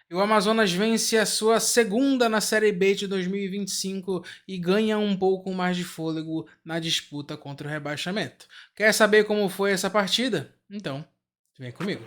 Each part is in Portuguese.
E o Amazonas vence a sua segunda na Série B de 2025 e ganha um pouco mais de fôlego na disputa contra o rebaixamento. Quer saber como foi essa partida? Então, vem comigo.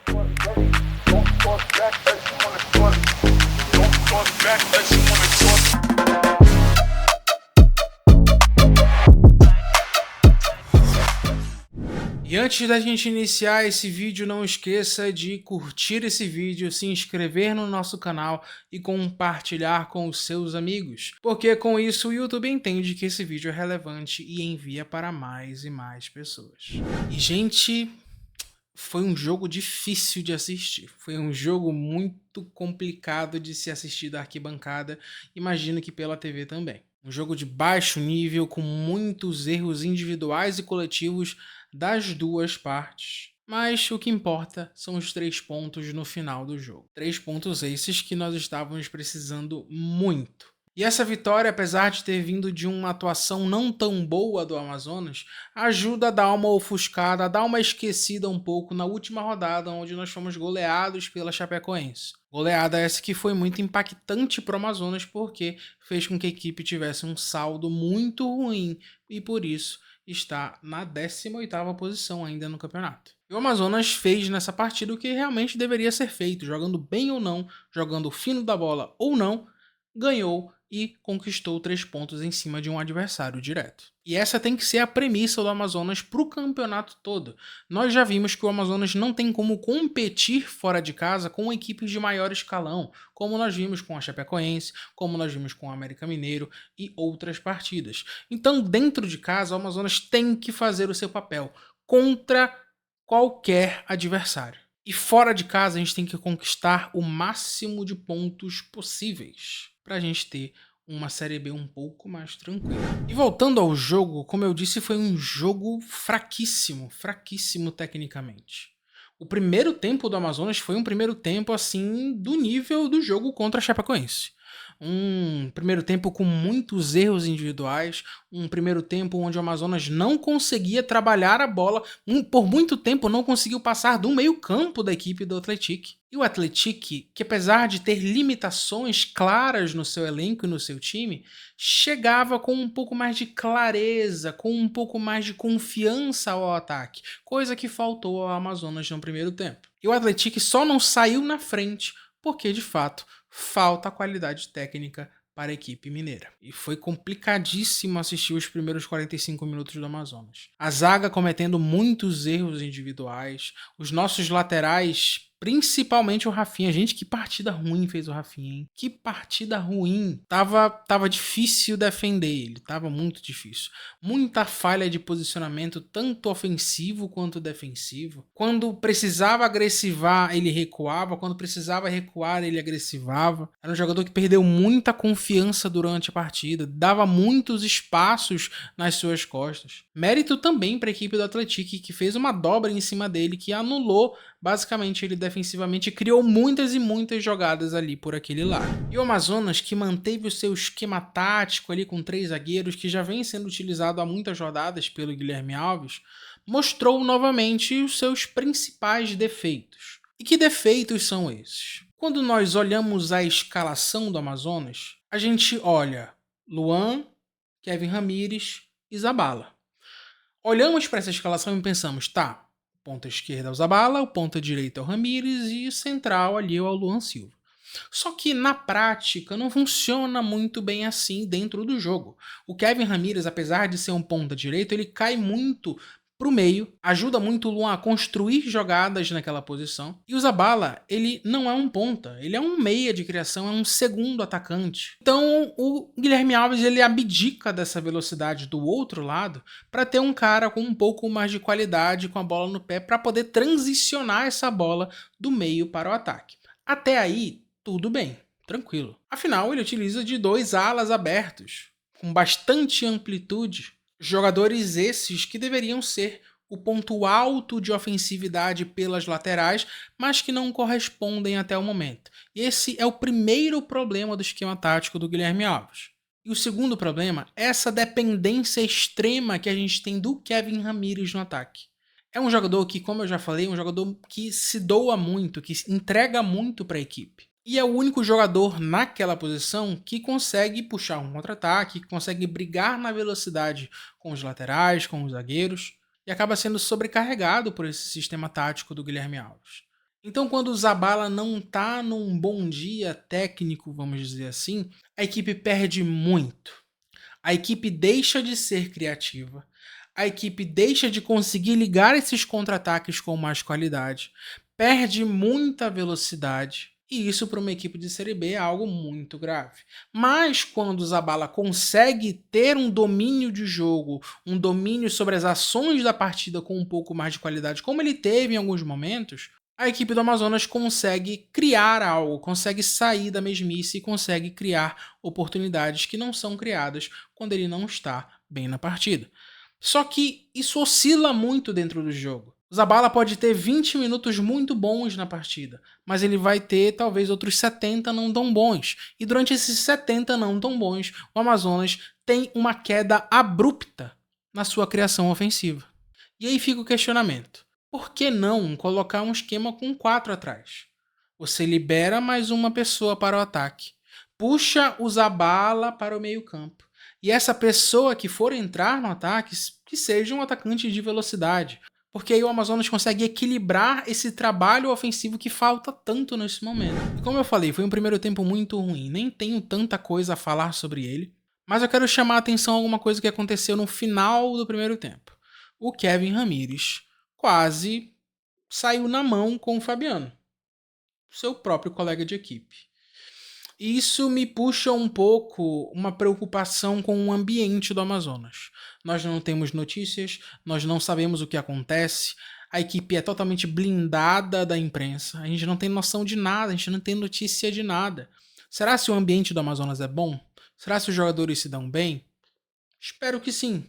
E antes da gente iniciar esse vídeo, não esqueça de curtir esse vídeo, se inscrever no nosso canal e compartilhar com os seus amigos, porque com isso o YouTube entende que esse vídeo é relevante e envia para mais e mais pessoas. E gente, foi um jogo difícil de assistir, foi um jogo muito complicado de se assistir da arquibancada, imagino que pela TV também. Um jogo de baixo nível, com muitos erros individuais e coletivos das duas partes. Mas o que importa são os 3 pontos no final do jogo. 3 pontos esses que nós estávamos precisando muito. E essa vitória, apesar de ter vindo de uma atuação não tão boa do Amazonas, ajuda a dar uma ofuscada, a dar uma esquecida um pouco na última rodada, onde nós fomos goleados pela Chapecoense. Goleada essa que foi muito impactante para o Amazonas, porque fez com que a equipe tivesse um saldo muito ruim e por isso está na 18ª posição ainda no campeonato. E o Amazonas fez nessa partida o que realmente deveria ser feito, jogando bem ou não, jogando fino da bola ou não, ganhou e conquistou 3 pontos em cima de um adversário direto. E essa tem que ser a premissa do Amazonas para o campeonato todo. Nós já vimos que o Amazonas não tem como competir fora de casa com equipes de maior escalão, como nós vimos com a Chapecoense, como nós vimos com o América Mineiro e outras partidas. Então, dentro de casa, o Amazonas tem que fazer o seu papel contra qualquer adversário. E fora de casa, a gente tem que conquistar o máximo de pontos possíveis para a gente ter uma Série B um pouco mais tranquila. E voltando ao jogo, como eu disse, foi um jogo fraquíssimo, fraquíssimo tecnicamente. O primeiro tempo do Amazonas foi um primeiro tempo assim do nível do jogo contra a Chapecoense. Um primeiro tempo com muitos erros individuais, um primeiro tempo onde o Amazonas não conseguia trabalhar a bola, por muito tempo não conseguiu passar do meio-campo da equipe do Atlético. E o Atlético, que apesar de ter limitações claras no seu elenco e no seu time, chegava com um pouco mais de clareza, com um pouco mais de confiança ao ataque, coisa que faltou ao Amazonas no primeiro tempo. E o Atlético só não saiu na frente porque, de fato, falta qualidade técnica para a equipe mineira. E foi complicadíssimo assistir os primeiros 45 minutos do Amazonas. A zaga cometendo muitos erros individuais, os nossos laterais, principalmente o Rafinha. Gente, que partida ruim fez o Rafinha, hein? Que partida ruim. Tava difícil defender ele, tava muito difícil. Muita falha de posicionamento, tanto ofensivo quanto defensivo. Quando precisava agressivar, ele recuava. Quando precisava recuar, ele agressivava. Era um jogador que perdeu muita confiança durante a partida, dava muitos espaços nas suas costas. Mérito também para a equipe do Atlético, que fez uma dobra em cima dele, que anulou basicamente ele defensivamente, criou muitas e muitas jogadas ali por aquele lado. E o Amazonas, que manteve o seu esquema tático ali com 3 zagueiros, que já vem sendo utilizado há muitas rodadas pelo Guilherme Alves, mostrou novamente os seus principais defeitos. E que defeitos são esses? Quando nós olhamos a escalação do Amazonas, a gente olha Luan, Kevin Ramires e Zabala. Olhamos para essa escalação e pensamos, tá, ponta esquerda é o Zabala, o ponta direita é o Ramires e o central ali é o Luan Silva. Só que na prática não funciona muito bem assim dentro do jogo. O Kevin Ramires, apesar de ser um ponta direito, ele cai muito pro meio, ajuda muito o Luan a construir jogadas naquela posição. E o Zabala, ele não é um ponta, ele é um meia de criação, é um segundo atacante. Então o Guilherme Alves, ele abdica dessa velocidade do outro lado para ter um cara com um pouco mais de qualidade com a bola no pé para poder transicionar essa bola do meio para o ataque. Até aí, tudo bem, tranquilo. Afinal, ele utiliza de 2 alas abertos, com bastante amplitude. Jogadores esses que deveriam ser o ponto alto de ofensividade pelas laterais, mas que não correspondem até o momento. E esse é o primeiro problema do esquema tático do Guilherme Alves. E o segundo problema é essa dependência extrema que a gente tem do Kevin Ramires no ataque. É um jogador que, como eu já falei, é um jogador que se doa muito, que entrega muito para a equipe. E é o único jogador naquela posição que consegue puxar um contra-ataque, que consegue brigar na velocidade com os laterais, com os zagueiros, e acaba sendo sobrecarregado por esse sistema tático do Guilherme Alves. Então, quando o Zabala não está num bom dia técnico, vamos dizer assim, a equipe perde muito. A equipe deixa de ser criativa, a equipe deixa de conseguir ligar esses contra-ataques com mais qualidade, perde muita velocidade. E isso para uma equipe de Série B é algo muito grave. Mas quando o Zabala consegue ter um domínio de jogo, um domínio sobre as ações da partida com um pouco mais de qualidade, como ele teve em alguns momentos, a equipe do Amazonas consegue criar algo, consegue sair da mesmice e consegue criar oportunidades que não são criadas quando ele não está bem na partida. Só que isso oscila muito dentro do jogo. O Zabala pode ter 20 minutos muito bons na partida, mas ele vai ter talvez outros 70 não tão bons. E durante esses 70 não tão bons, o Amazonas tem uma queda abrupta na sua criação ofensiva. E aí fica o questionamento. Por que não colocar um esquema com 4 atrás? Você libera mais uma pessoa para o ataque. Puxa o Zabala para o meio-campo. E essa pessoa que for entrar no ataque, que seja um atacante de velocidade. Porque aí o Amazonas consegue equilibrar esse trabalho ofensivo que falta tanto nesse momento. E como eu falei, foi um primeiro tempo muito ruim. Nem tenho tanta coisa a falar sobre ele. Mas eu quero chamar a atenção a alguma coisa que aconteceu no final do primeiro tempo. O Kevin Ramires quase saiu na mão com o Fabiano, seu próprio colega de equipe. Isso me puxa um pouco uma preocupação com o ambiente do Amazonas. Nós não temos notícias, nós não sabemos o que acontece, a equipe é totalmente blindada da imprensa, a gente não tem noção de nada, a gente não tem notícia de nada. Será se o ambiente do Amazonas é bom? Será se os jogadores se dão bem? Espero que sim,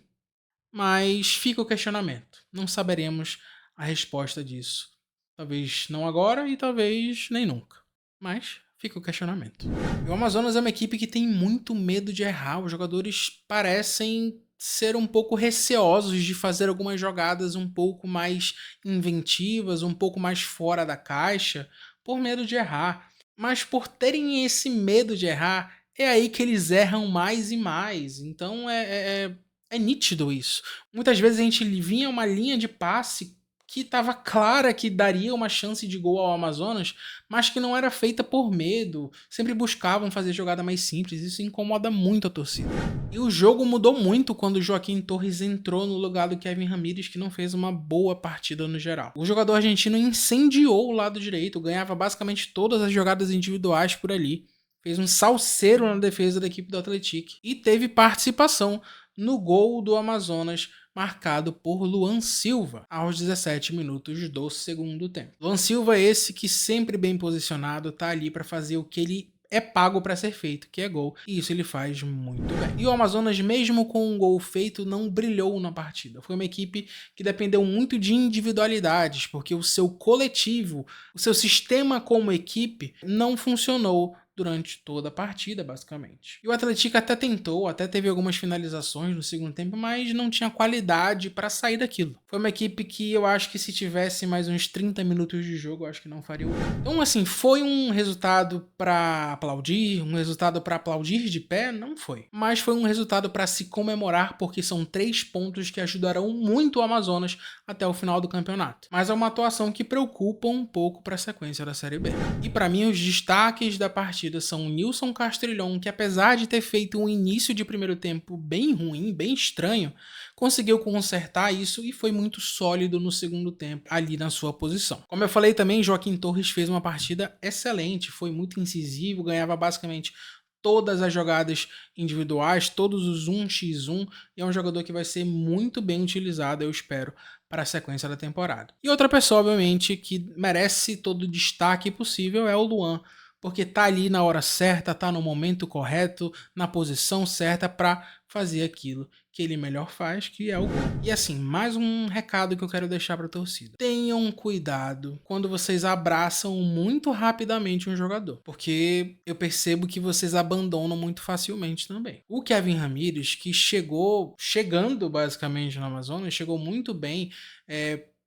mas fica o questionamento. Não saberemos a resposta disso. Talvez não agora e talvez nem nunca. Mas fica o questionamento. E o Amazonas é uma equipe que tem muito medo de errar. Os jogadores parecem ser um pouco receosos de fazer algumas jogadas um pouco mais inventivas, um pouco mais fora da caixa, por medo de errar. Mas por terem esse medo de errar, é aí que eles erram mais e mais. Então é nítido isso. Muitas vezes a gente vinha uma linha de passe que estava clara que daria uma chance de gol ao Amazonas, mas que não era feita por medo. Sempre buscavam fazer jogada mais simples. Isso incomoda muito a torcida. E o jogo mudou muito quando o Joaquim Torres entrou no lugar do Kevin Ramires, que não fez uma boa partida no geral. O jogador argentino incendiou o lado direito, ganhava basicamente todas as jogadas individuais por ali. Fez um salseiro na defesa da equipe do Atlético e teve participação no gol do Amazonas, marcado por Luan Silva, aos 17 minutos do segundo tempo. Luan Silva é esse que sempre bem posicionado, tá ali para fazer o que ele é pago para ser feito, que é gol, e isso ele faz muito bem. E o Amazonas, mesmo com um gol feito, não brilhou na partida. Foi uma equipe que dependeu muito de individualidades, porque o seu coletivo, o seu sistema como equipe não funcionou durante toda a partida, basicamente. E o Atlético até tentou, até teve algumas finalizações no segundo tempo, mas não tinha qualidade para sair daquilo. Foi uma equipe que eu acho que se tivesse mais uns 30 minutos de jogo, eu acho que não faria o gol. Então, assim, foi um resultado para aplaudir, um resultado para aplaudir de pé? Não foi. Mas foi um resultado para se comemorar, porque são 3 pontos que ajudarão muito o Amazonas até o final do campeonato. Mas é uma atuação que preocupa um pouco para a sequência da Série B. E para mim, os destaques da partida são o Nilson Castrilhon, que apesar de ter feito um início de primeiro tempo bem ruim, bem estranho, conseguiu consertar isso e foi muito sólido no segundo tempo, ali na sua posição. Como eu falei também, Joaquim Torres fez uma partida excelente, foi muito incisivo, ganhava basicamente todas as jogadas individuais, todos os 1x1, e é um jogador que vai ser muito bem utilizado, eu espero, para a sequência da temporada. E outra pessoa, obviamente, que merece todo o destaque possível é o Luan, porque tá ali na hora certa, tá no momento correto, na posição certa para fazer aquilo que ele melhor faz, que é o gol. E assim, mais um recado que eu quero deixar para a torcida. Tenham cuidado quando vocês abraçam muito rapidamente um jogador, porque eu percebo que vocês abandonam muito facilmente também. O Kevin Ramires, que chegando basicamente no Amazonas, chegou muito bem,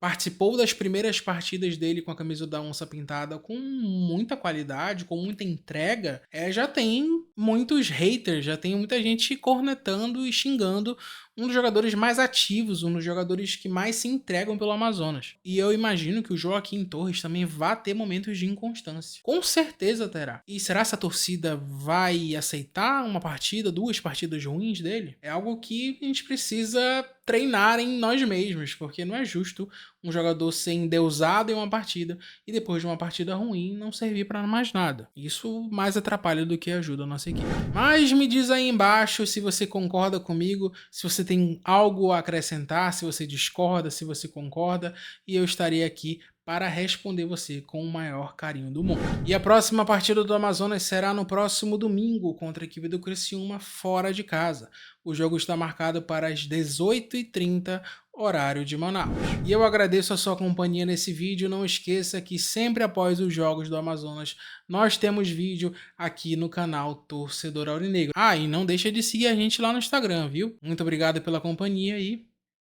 participou das primeiras partidas dele com a camisa da Onça Pintada com muita qualidade, com muita entrega, já tem muitos haters, já tem muita gente cornetando e xingando um dos jogadores mais ativos, um dos jogadores que mais se entregam pelo Amazonas. E eu imagino que o Joaquim Torres também vai ter momentos de inconstância. Com certeza terá. E será que a torcida vai aceitar uma partida, 2 partidas ruins dele? É algo que a gente precisa treinar em nós mesmos, porque não é justo um jogador ser endeusado em uma partida e depois de uma partida ruim não servir para mais nada. Isso mais atrapalha do que ajuda a nossa equipe. Mas me diz aí embaixo se você concorda comigo, se você tem algo a acrescentar, se você discorda, se você concorda, e eu estarei aqui para responder você com o maior carinho do mundo. E a próxima partida do Amazonas será no próximo domingo contra a equipe do Criciúma fora de casa. O jogo está marcado para as 18h30, horário de Manaus. E eu agradeço a sua companhia nesse vídeo. Não esqueça que sempre após os jogos do Amazonas, nós temos vídeo aqui no canal Torcedor Aurinegro. Ah, e não deixa de seguir a gente lá no Instagram, viu? Muito obrigado pela companhia e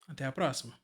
até a próxima.